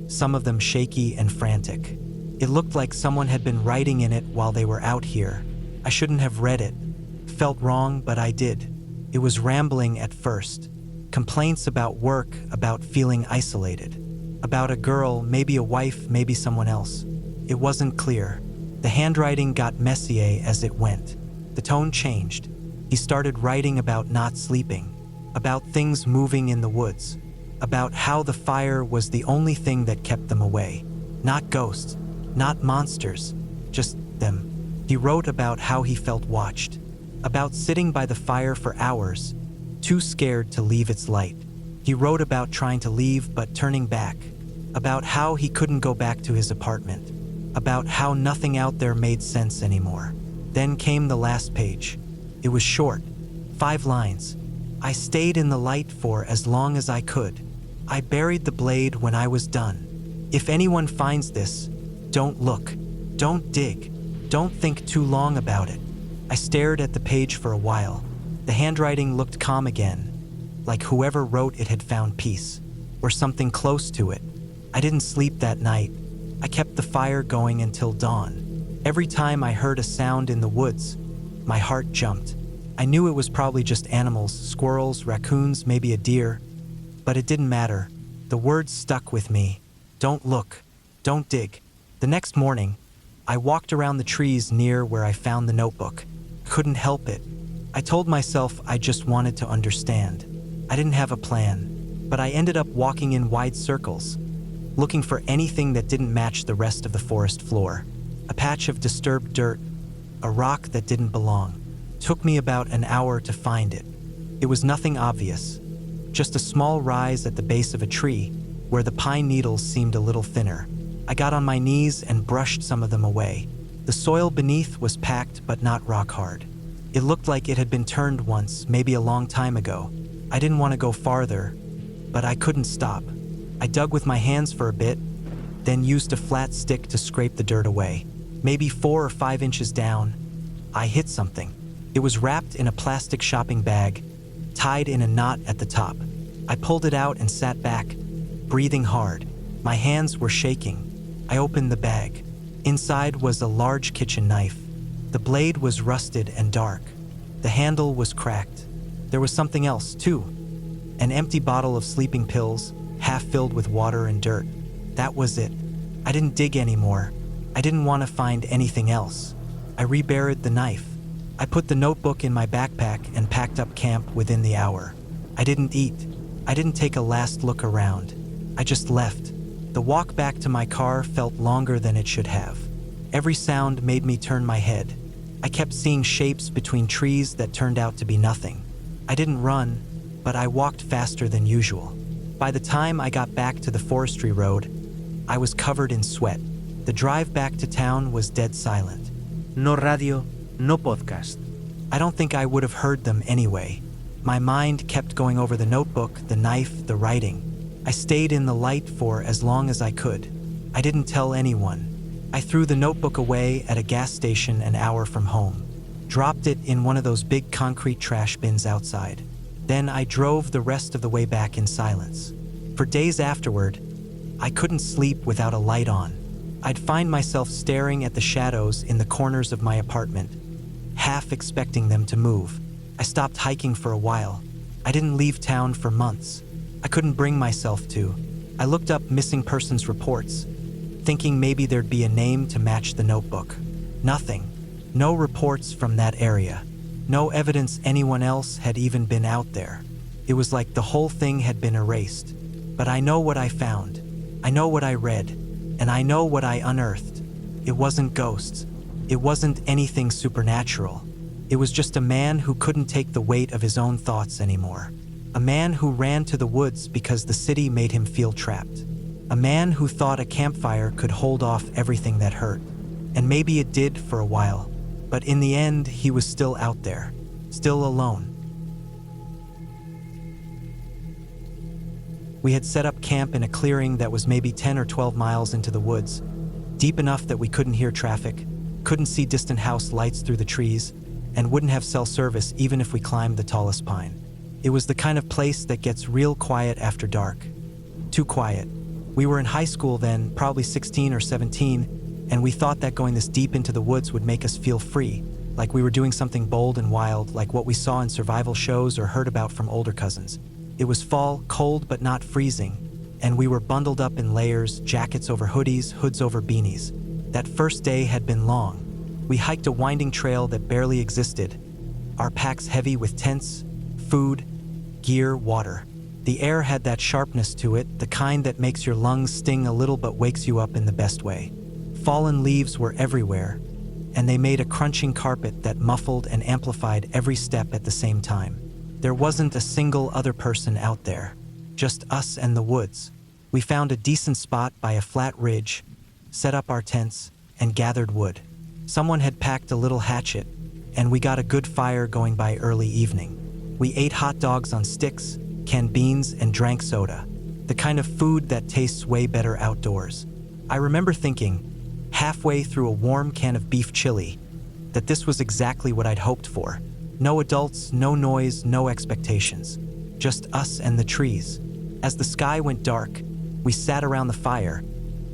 some of them shaky and frantic. It looked like someone had been writing in it while they were out here. I shouldn't have read it. Felt wrong, but I did. It was rambling at first. Complaints about work, about feeling isolated, about a girl, maybe a wife, maybe someone else. It wasn't clear. The handwriting got messier as it went. The tone changed. He started writing about not sleeping, about things moving in the woods, about how the fire was the only thing that kept them away. Not ghosts, not monsters, just them. He wrote about how he felt watched, about sitting by the fire for hours, too scared to leave its light. He wrote about trying to leave but turning back, about how he couldn't go back to his apartment, about how nothing out there made sense anymore. Then came the last page. It was short, 5 lines. I stayed in the light for as long as I could. I buried the blade when I was done. If anyone finds this, don't look, don't dig, don't think too long about it. I stared at the page for a while. The handwriting looked calm again, like whoever wrote it had found peace, or something close to it. I didn't sleep that night. I kept the fire going until dawn. Every time I heard a sound in the woods, my heart jumped. I knew it was probably just animals, squirrels, raccoons, maybe a deer, but it didn't matter. The words stuck with me. Don't look, don't dig. The next morning, I walked around the trees near where I found the notebook. Couldn't help it. I told myself I just wanted to understand. I didn't have a plan, but I ended up walking in wide circles, looking for anything that didn't match the rest of the forest floor. A patch of disturbed dirt, a rock that didn't belong. Took me about an hour to find it. It was nothing obvious, just a small rise at the base of a tree where the pine needles seemed a little thinner. I got on my knees and brushed some of them away. The soil beneath was packed but not rock hard. It looked like it had been turned once, maybe a long time ago. I didn't want to go farther, but I couldn't stop. I dug with my hands for a bit, then used a flat stick to scrape the dirt away. Maybe 4 or 5 inches down, I hit something. It was wrapped in a plastic shopping bag, tied in a knot at the top. I pulled it out and sat back, breathing hard. My hands were shaking. I opened the bag. Inside was a large kitchen knife. The blade was rusted and dark. The handle was cracked. There was something else, too. An empty bottle of sleeping pills, half filled with water and dirt. That was it. I didn't dig anymore. I didn't want to find anything else. I reburied the knife. I put the notebook in my backpack and packed up camp within the hour. I didn't eat. I didn't take a last look around. I just left. The walk back to my car felt longer than it should have. Every sound made me turn my head. I kept seeing shapes between trees that turned out to be nothing. I didn't run, but I walked faster than usual. By the time I got back to the forestry road, I was covered in sweat. The drive back to town was dead silent. No radio, no podcast. I don't think I would have heard them anyway. My mind kept going over the notebook, the knife, the writing. I stayed in the light for as long as I could. I didn't tell anyone. I threw the notebook away at a gas station an hour from home, dropped it in one of those big concrete trash bins outside. Then I drove the rest of the way back in silence. For days afterward, I couldn't sleep without a light on. I'd find myself staring at the shadows in the corners of my apartment, half expecting them to move. I stopped hiking for a while. I didn't leave town for months. I couldn't bring myself to. I looked up missing persons reports, thinking maybe there'd be a name to match the notebook. Nothing. No reports from that area. No evidence anyone else had even been out there. It was like the whole thing had been erased. But I know what I found. I know what I read. And I know what I unearthed. It wasn't ghosts. It wasn't anything supernatural. It was just a man who couldn't take the weight of his own thoughts anymore. A man who ran to the woods because the city made him feel trapped. A man who thought a campfire could hold off everything that hurt. And maybe it did for a while. But in the end, he was still out there. Still alone. We had set up camp in a clearing that was maybe 10 or 12 miles into the woods, deep enough that we couldn't hear traffic, couldn't see distant house lights through the trees, and wouldn't have cell service even if we climbed the tallest pine. It was the kind of place that gets real quiet after dark. Too quiet. We were in high school then, probably 16 or 17, and we thought that going this deep into the woods would make us feel free, like we were doing something bold and wild, like what we saw in survival shows or heard about from older cousins. It was fall, cold but not freezing, and we were bundled up in layers, jackets over hoodies, hoods over beanies. That first day had been long. We hiked a winding trail that barely existed, our packs heavy with tents, food, gear, water. The air had that sharpness to it, the kind that makes your lungs sting a little but wakes you up in the best way. Fallen leaves were everywhere, and they made a crunching carpet that muffled and amplified every step at the same time. There wasn't a single other person out there, just us and the woods. We found a decent spot by a flat ridge, set up our tents, and gathered wood. Someone had packed a little hatchet, and we got a good fire going by early evening. We ate hot dogs on sticks, canned beans, and drank soda, the kind of food that tastes way better outdoors. I remember thinking, halfway through a warm can of beef chili, that this was exactly what I'd hoped for. No adults, no noise, no expectations. Just us and the trees. As the sky went dark, we sat around the fire,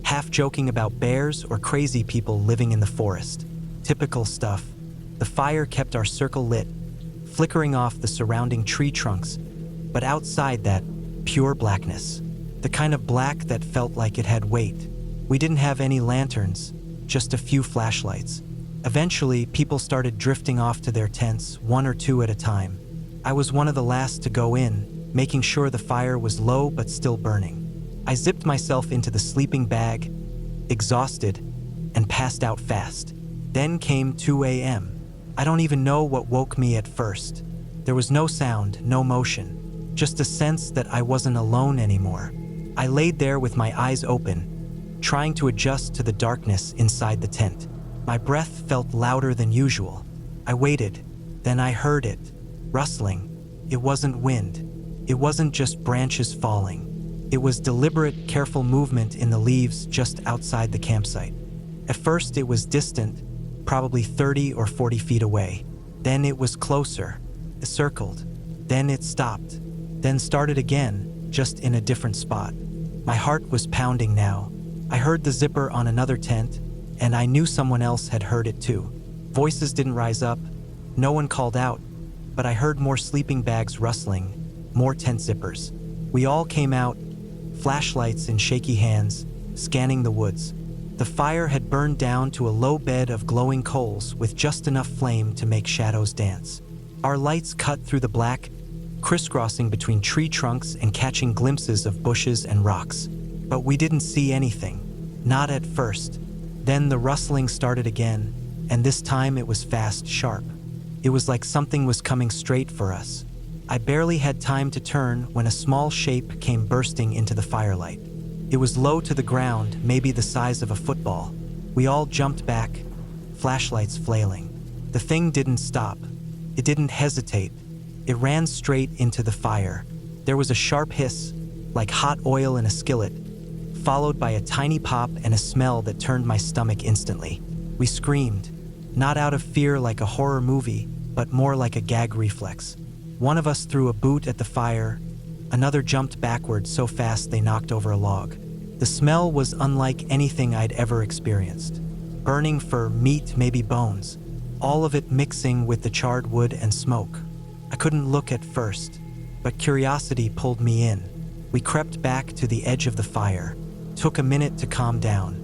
half joking about bears or crazy people living in the forest. Typical stuff. The fire kept our circle lit, flickering off the surrounding tree trunks, but outside that, pure blackness. The kind of black that felt like it had weight. We didn't have any lanterns, just a few flashlights. Eventually, people started drifting off to their tents, one or two at a time. I was one of the last to go in, making sure the fire was low but still burning. I zipped myself into the sleeping bag, exhausted, and passed out fast. Then came 2 a.m. I don't even know what woke me at first. There was no sound, no motion, just a sense that I wasn't alone anymore. I laid there with my eyes open, trying to adjust to the darkness inside the tent. My breath felt louder than usual. I waited, then I heard it, rustling. It wasn't wind. It wasn't just branches falling. It was deliberate, careful movement in the leaves just outside the campsite. At first it was distant, probably 30 or 40 feet away. Then it was closer. It circled. Then it stopped. Then started again, just in a different spot. My heart was pounding now. I heard the zipper on another tent, and I knew someone else had heard it too. Voices didn't rise up, no one called out, but I heard more sleeping bags rustling, more tent zippers. We all came out, flashlights in shaky hands, scanning the woods. The fire had burned down to a low bed of glowing coals with just enough flame to make shadows dance. Our lights cut through the black, crisscrossing between tree trunks and catching glimpses of bushes and rocks. But we didn't see anything, not at first. Then the rustling started again, and this time it was fast, sharp. It was like something was coming straight for us. I barely had time to turn when a small shape came bursting into the firelight. It was low to the ground, maybe the size of a football. We all jumped back, flashlights flailing. The thing didn't stop. It didn't hesitate. It ran straight into the fire. There was a sharp hiss, like hot oil in a skillet, followed by a tiny pop and a smell that turned my stomach instantly. We screamed, not out of fear like a horror movie, but more like a gag reflex. One of us threw a boot at the fire, another jumped backward so fast they knocked over a log. The smell was unlike anything I'd ever experienced. Burning fur, meat, maybe bones, all of it mixing with the charred wood and smoke. I couldn't look at first, but curiosity pulled me in. We crept back to the edge of the fire. Took a minute to calm down.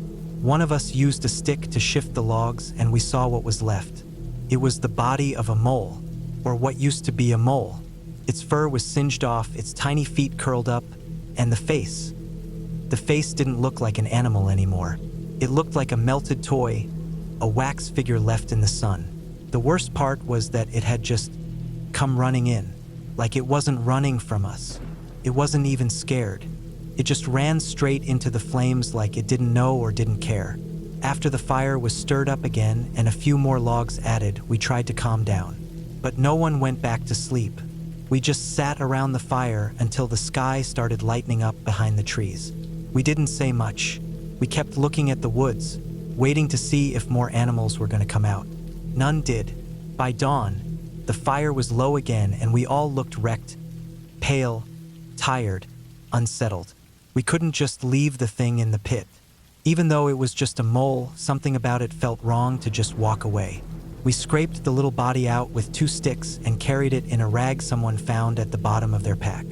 One of us used a stick to shift the logs, and we saw what was left. It was the body of a mole, or what used to be a mole. Its fur was singed off, its tiny feet curled up, and the face. The face didn't look like an animal anymore. It looked like a melted toy, a wax figure left in the sun. The worst part was that it had just come running in, like it wasn't running from us. It wasn't even scared. It just ran straight into the flames like it didn't know or didn't care. After the fire was stirred up again and a few more logs added, we tried to calm down. But no one went back to sleep. We just sat around the fire until the sky started lightening up behind the trees. We didn't say much. We kept looking at the woods, waiting to see if more animals were going to come out. None did. By dawn, the fire was low again and we all looked wrecked, pale, tired, unsettled. We couldn't just leave the thing in the pit. Even though it was just a mole, something about it felt wrong to just walk away. We scraped the little body out with 2 sticks and carried it in a rag someone found at the bottom of their pack.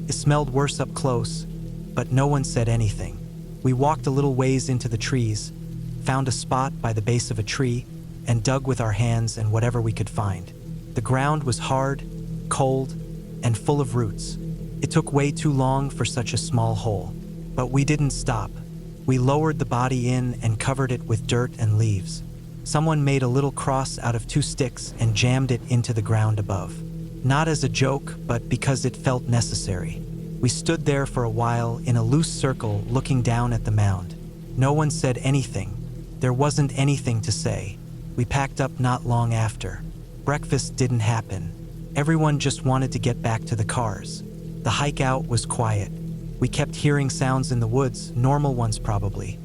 It smelled worse up close, but no one said anything. We walked a little ways into the trees, found a spot by the base of a tree, and dug with our hands and whatever we could find. The ground was hard, cold, and full of roots. It took way too long for such a small hole, but we didn't stop. We lowered the body in and covered it with dirt and leaves. Someone made a little cross out of 2 sticks and jammed it into the ground above. Not as a joke, but because it felt necessary. We stood there for a while in a loose circle looking down at the mound. No one said anything. There wasn't anything to say. We packed up not long after. Breakfast didn't happen. Everyone just wanted to get back to the cars. The hike out was quiet. We kept hearing sounds in the woods, normal ones probably.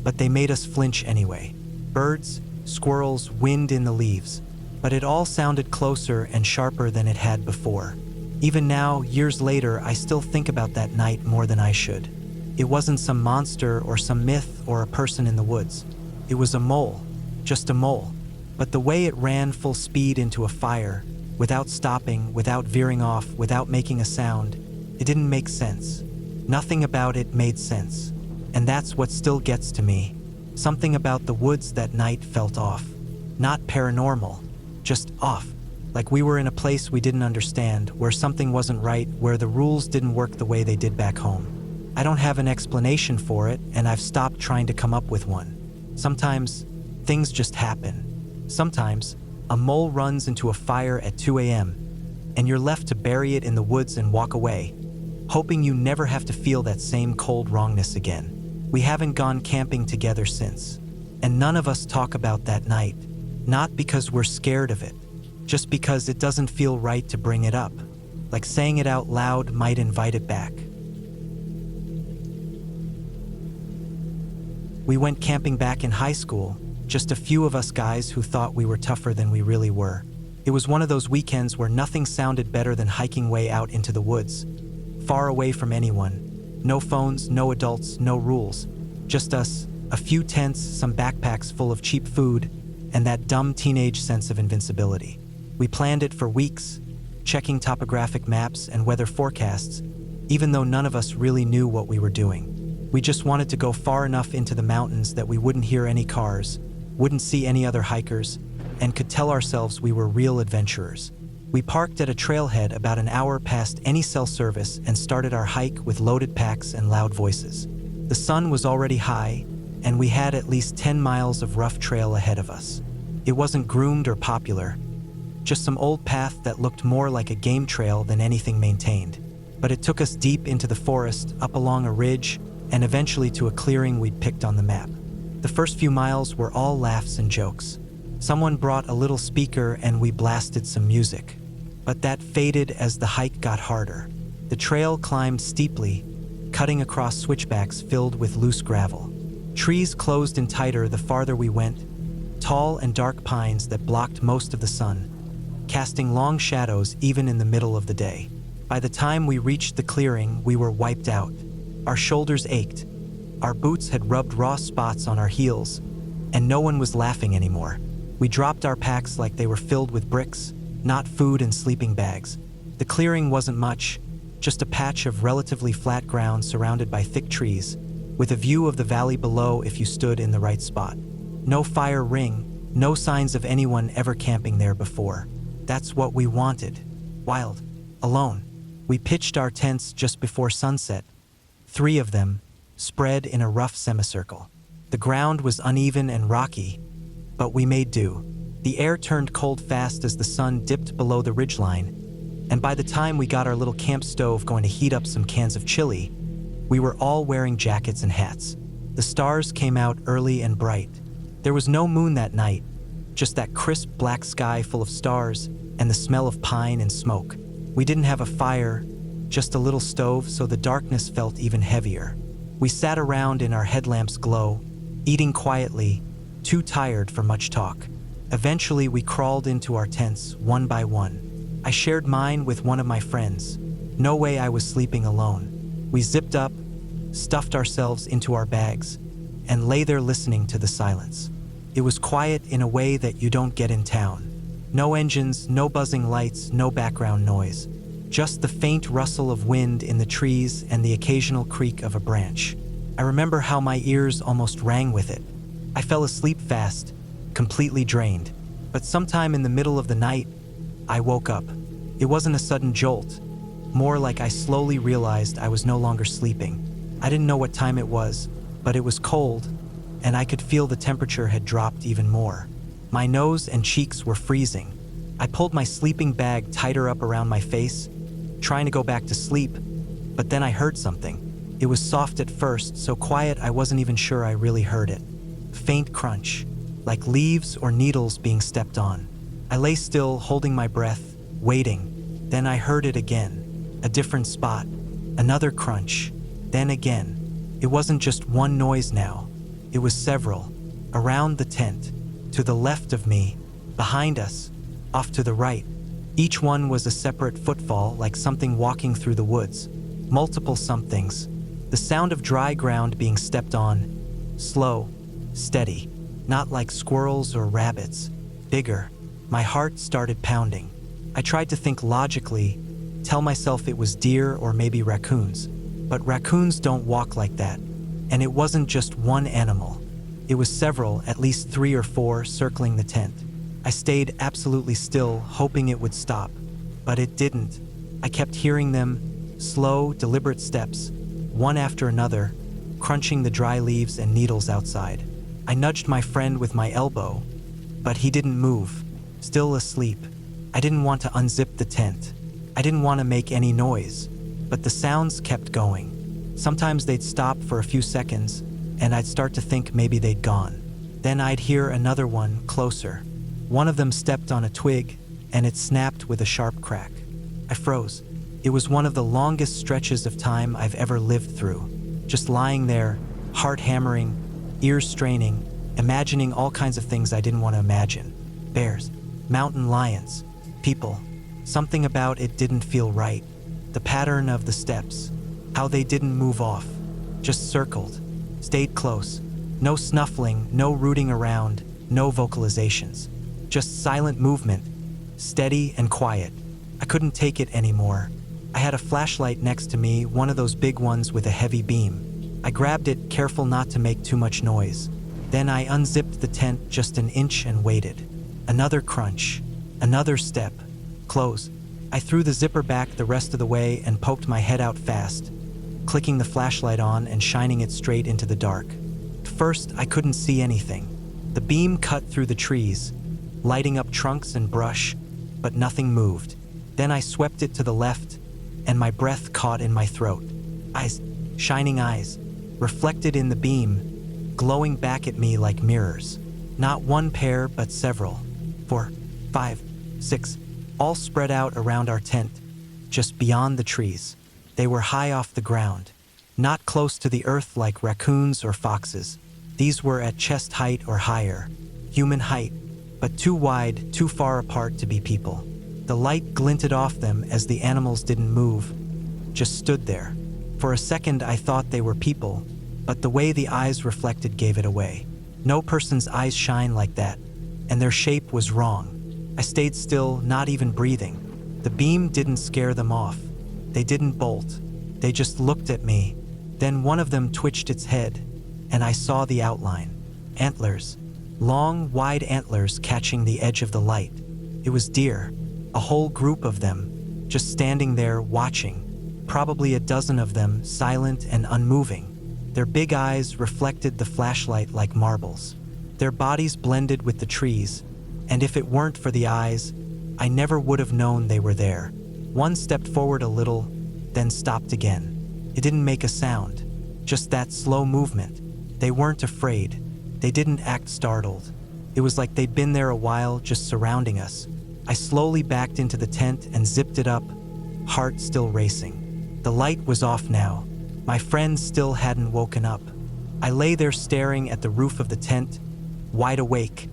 But they made us flinch anyway. Birds, squirrels, wind in the leaves. But it all sounded closer and sharper than it had before. Even now, years later, I still think about that night more than I should. It wasn't some monster or some myth or a person in the woods. It was a mole, just a mole. But the way it ran full speed into a fire, without stopping, without veering off, without making a sound, it didn't make sense. Nothing about it made sense. And that's what still gets to me. Something about the woods that night felt off. Not paranormal, just off. Like we were in a place we didn't understand, where something wasn't right, where the rules didn't work the way they did back home. I don't have an explanation for it, and I've stopped trying to come up with one. Sometimes, things just happen. Sometimes, a mole runs into a fire at 2 a.m., and you're left to bury it in the woods and walk away, hoping you never have to feel that same cold wrongness again. We haven't gone camping together since, and none of us talk about that night, not because we're scared of it, just because it doesn't feel right to bring it up, like saying it out loud might invite it back. We went camping back in high school, just a few of us guys who thought we were tougher than we really were. It was one of those weekends where nothing sounded better than hiking way out into the woods, far away from anyone. No phones, no adults, no rules. Just us, a few tents, some backpacks full of cheap food, and that dumb teenage sense of invincibility. We planned it for weeks, checking topographic maps and weather forecasts, even though none of us really knew what we were doing. We just wanted to go far enough into the mountains that we wouldn't hear any cars, wouldn't see any other hikers, and could tell ourselves we were real adventurers. We parked at a trailhead about an hour past any cell service and started our hike with loaded packs and loud voices. The sun was already high, and we had at least 10 miles of rough trail ahead of us. It wasn't groomed or popular, just some old path that looked more like a game trail than anything maintained. But it took us deep into the forest, up along a ridge, and eventually to a clearing we'd picked on the map. The first few miles were all laughs and jokes. Someone brought a little speaker and we blasted some music. But that faded as the hike got harder. The trail climbed steeply, cutting across switchbacks filled with loose gravel. Trees closed in tighter the farther we went, tall and dark pines that blocked most of the sun, casting long shadows even in the middle of the day. By the time we reached the clearing, we were wiped out. Our shoulders ached, our boots had rubbed raw spots on our heels, and no one was laughing anymore. We dropped our packs like they were filled with bricks, not food and sleeping bags. The clearing wasn't much, just a patch of relatively flat ground surrounded by thick trees, with a view of the valley below if you stood in the right spot. No fire ring, no signs of anyone ever camping there before. That's what we wanted. Wild. Alone. We pitched our tents just before sunset, 3 of them, spread in a rough semicircle. The ground was uneven and rocky, but we made do. The air turned cold fast as the sun dipped below the ridgeline, and by the time we got our little camp stove going to heat up some cans of chili, we were all wearing jackets and hats. The stars came out early and bright. There was no moon that night, just that crisp black sky full of stars and the smell of pine and smoke. We didn't have a fire, just a little stove, so the darkness felt even heavier. We sat around in our headlamp's glow, eating quietly, too tired for much talk. Eventually, we crawled into our tents one by one. I shared mine with one of my friends. No way I was sleeping alone. We zipped up, stuffed ourselves into our bags, and lay there listening to the silence. It was quiet in a way that you don't get in town. No engines, no buzzing lights, no background noise. Just the faint rustle of wind in the trees and the occasional creak of a branch. I remember how my ears almost rang with it. I fell asleep fast, completely drained. But sometime in the middle of the night, I woke up. It wasn't a sudden jolt, more like I slowly realized I was no longer sleeping. I didn't know what time it was, but it was cold, and I could feel the temperature had dropped even more. My nose and cheeks were freezing. I pulled my sleeping bag tighter up around my face, trying to go back to sleep, but then I heard something. It was soft at first, so quiet I wasn't even sure I really heard it. Faint crunch, like leaves or needles being stepped on. I lay still, holding my breath, waiting. Then I heard it again, a different spot, another crunch, then again. It wasn't just one noise now, it was several, around the tent, to the left of me, behind us, off to the right. Each one was a separate footfall, like something walking through the woods. Multiple somethings. The sound of dry ground being stepped on, slow, steady, not like squirrels or rabbits, bigger. My heart started pounding. I tried to think logically, tell myself it was deer or maybe raccoons. But raccoons don't walk like that. And it wasn't just one animal. It was several, at least 3 or 4, circling the tent. I stayed absolutely still, hoping it would stop. But it didn't. I kept hearing them, slow, deliberate steps, one after another, crunching the dry leaves and needles outside. I nudged my friend with my elbow, but he didn't move, still asleep. I didn't want to unzip the tent. I didn't want to make any noise, but the sounds kept going. Sometimes they'd stop for a few seconds, and I'd start to think maybe they'd gone. Then I'd hear another one, closer. One of them stepped on a twig, and it snapped with a sharp crack. I froze. It was one of the longest stretches of time I've ever lived through. Just lying there, heart hammering, ears straining, imagining all kinds of things I didn't want to imagine. Bears, mountain lions, people. Something about it didn't feel right. The pattern of the steps, how they didn't move off, just circled, stayed close. No snuffling, no rooting around, no vocalizations. Just silent movement, steady and quiet. I couldn't take it anymore. I had a flashlight next to me, one of those big ones with a heavy beam. I grabbed it, careful not to make too much noise. Then I unzipped the tent just an inch and waited. Another crunch, another step, close. I threw the zipper back the rest of the way and poked my head out fast, clicking the flashlight on and shining it straight into the dark. At first, I couldn't see anything. The beam cut through the trees, lighting up trunks and brush, but nothing moved. Then I swept it to the left, and my breath caught in my throat. Eyes, shining eyes, reflected in the beam, glowing back at me like mirrors. Not one pair, but several. 4, 5, 6, all spread out around our tent, just beyond the trees. They were high off the ground, not close to the earth like raccoons or foxes. These were at chest height or higher, human height, but too wide, too far apart to be people. The light glinted off them as the animals didn't move, just stood there. For a second I thought they were people, but the way the eyes reflected gave it away. No person's eyes shine like that, and their shape was wrong. I stayed still, not even breathing. The beam didn't scare them off. They didn't bolt. They just looked at me. Then one of them twitched its head, and I saw the outline. Antlers. Long, wide antlers catching the edge of the light. It was deer, a whole group of them, just standing there watching. Probably a dozen of them, silent and unmoving. Their big eyes reflected the flashlight like marbles. Their bodies blended with the trees, and if it weren't for the eyes, I never would have known they were there. One stepped forward a little, then stopped again. It didn't make a sound, just that slow movement. They weren't afraid. They didn't act startled. It was like they'd been there a while, just surrounding us. I slowly backed into the tent and zipped it up, heart still racing. The light was off now. My friends still hadn't woken up. I lay there staring at the roof of the tent, wide awake,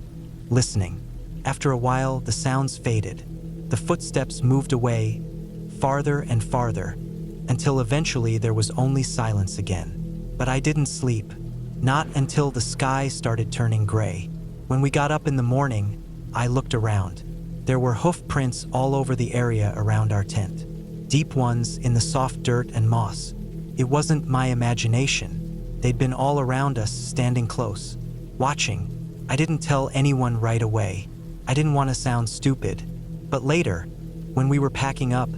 listening. After a while, the sounds faded. The footsteps moved away, farther and farther, until eventually there was only silence again. But I didn't sleep, not until the sky started turning gray. When we got up in the morning, I looked around. There were hoof prints all over the area around our tent, deep ones in the soft dirt and moss. It wasn't my imagination. They'd been all around us, standing close, watching. I didn't tell anyone right away. I didn't want to sound stupid. But later, when we were packing up,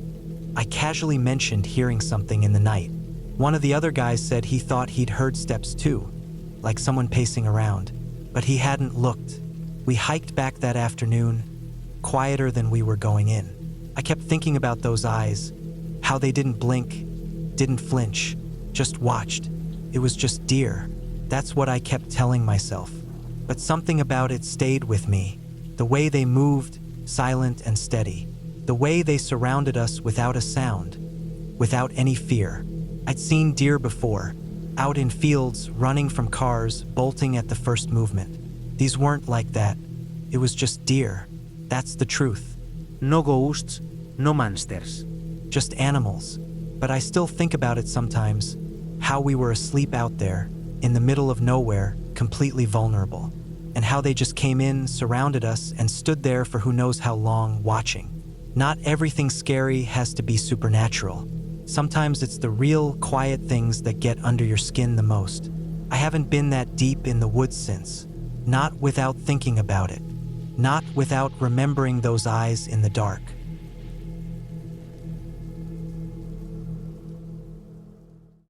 I casually mentioned hearing something in the night. One of the other guys said he thought he'd heard steps too, like someone pacing around, but he hadn't looked. We hiked back that afternoon, quieter than we were going in. I kept thinking about those eyes, how they didn't blink, didn't flinch, just watched. It was just deer. That's what I kept telling myself. But something about it stayed with me. The way they moved, silent and steady. The way they surrounded us without a sound, without any fear. I'd seen deer before, out in fields, running from cars, bolting at the first movement. These weren't like that. It was just deer. That's the truth. No ghosts, no monsters. Just animals. But I still think about it sometimes, how we were asleep out there, in the middle of nowhere, completely vulnerable. And how they just came in, surrounded us, and stood there for who knows how long, watching. Not everything scary has to be supernatural. Sometimes it's the real, quiet things that get under your skin the most. I haven't been that deep in the woods since. Not without thinking about it. Not without remembering those eyes in the dark.